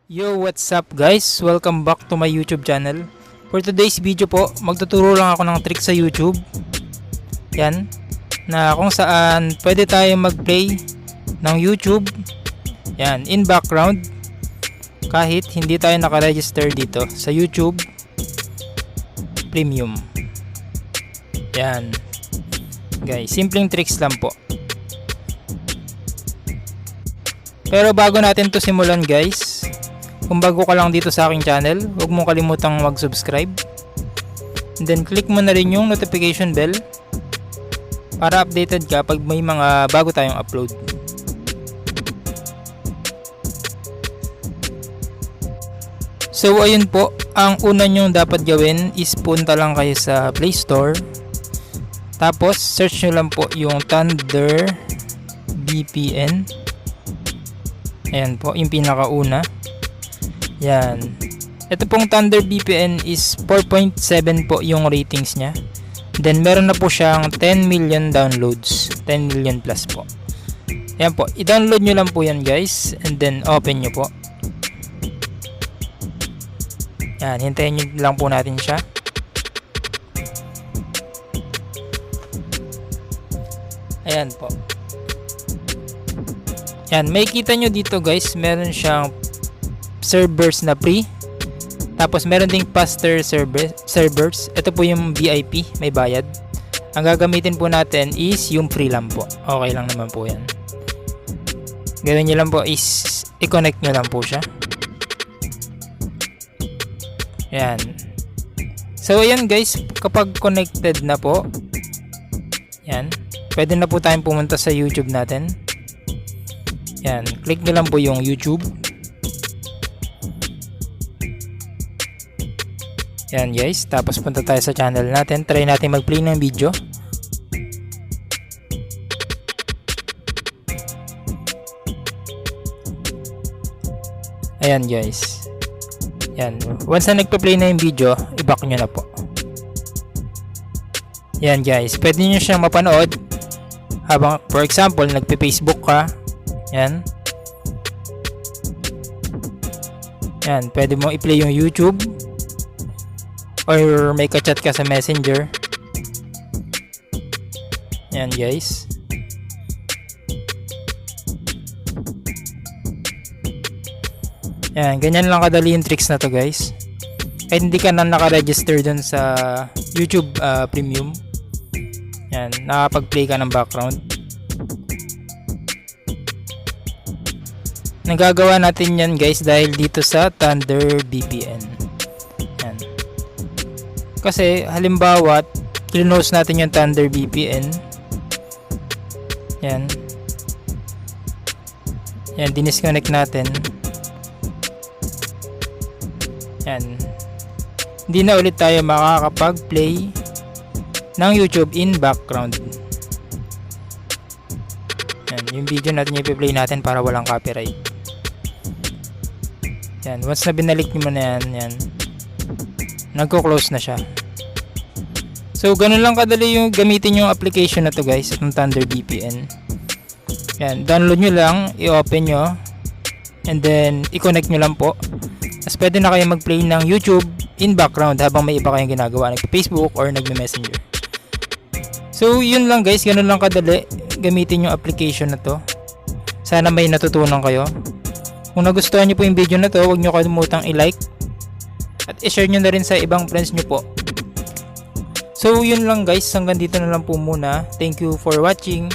Yo, what's up guys? Welcome back to my YouTube channel. For today's video po, magtuturo lang ako ng trick sa YouTube. Yan, na kung saan pwede tayo mag-play ng YouTube. Yan, in background. Kahit hindi tayo nakaregister dito sa YouTube Premium. Yan. Guys, simpleng tricks lang po. Pero bago natin to simulan guys, kung bago ka lang dito sa aking channel, huwag mong kalimutang mag-subscribe. And then click mo na rin yung notification bell para updated ka pag may mga bago tayong upload. So ayun po, ang una nyong dapat gawin is punta lang kayo sa Play Store. Tapos search nyo lang po yung Thunder VPN. Ayan po, yung pinakauna. Yan. Ito pong Thunder VPN is 4.7 po yung ratings nya. Then meron na po siyang 10 million downloads. 10 million plus po. Yan po. I-download nyo lang po yan guys. And then open nyo po. Yan. Hintayin nyo lang po natin siya. Ayan po. Yan. May kita nyo dito guys. Meron siyang servers na free. Tapos meron ding faster servers. Ito po yung VIP, may bayad. Ang gagamitin po natin is yung free lang po. Okay lang naman po yan. Gawin nyo lang po is i-connect nyo lang po siya. Ayan. So ayan guys, kapag connected na po, yan, pwede na po tayong pumunta sa YouTube natin. Yan, click nyo lang po yung YouTube. Yan guys, tapos punta tayo sa channel natin. Try natin mag-play ng video. Ayan guys. Yan, once na nagpa-play na yung video, i-back nyo na po. Yan guys, pwede nyo siyang mapanood habang, for example, nagpe-Facebook ka. Yan. Yan, pwede mo i-play yung YouTube. Or may ka-chat ka sa Messenger. Yan guys. Yan, ganyan lang kadali yung tricks na to guys. Kahit hindi ka na naka-register dun sa YouTube Premium. Yan, nakapag-play ka ng background. Nagagawa natin yan guys dahil dito sa Thunder VPN. Kasi halimbawa close natin yung Thunder VPN. Yan. Yan, dinisconnect natin. Yan. Hindi na ulit tayo makakapag-play ng YouTube in background. Yan, yung video natin yung i-play natin para walang copyright. Yan, once na binalik nyo na yan, nagko-close na siya. So ganun lang kadali yung gamitin yung application na to guys, itong Thunder VPN. Yan, download nyo lang, i-open nyo, and then i-connect nyo lang po. Tapos pwede na kayo mag-play ng YouTube in background habang may iba kayong ginagawa, nag-Facebook or nag-messenger. So yun lang guys, ganun lang kadali gamitin yung application na to. Sana may natutunan kayo. Kung nagustuhan nyo po yung video na to, huwag nyo kalimutang i-like at i-share nyo na rin sa ibang friends nyo po. So yun lang guys, hanggang dito na lang po muna. Thank you for watching.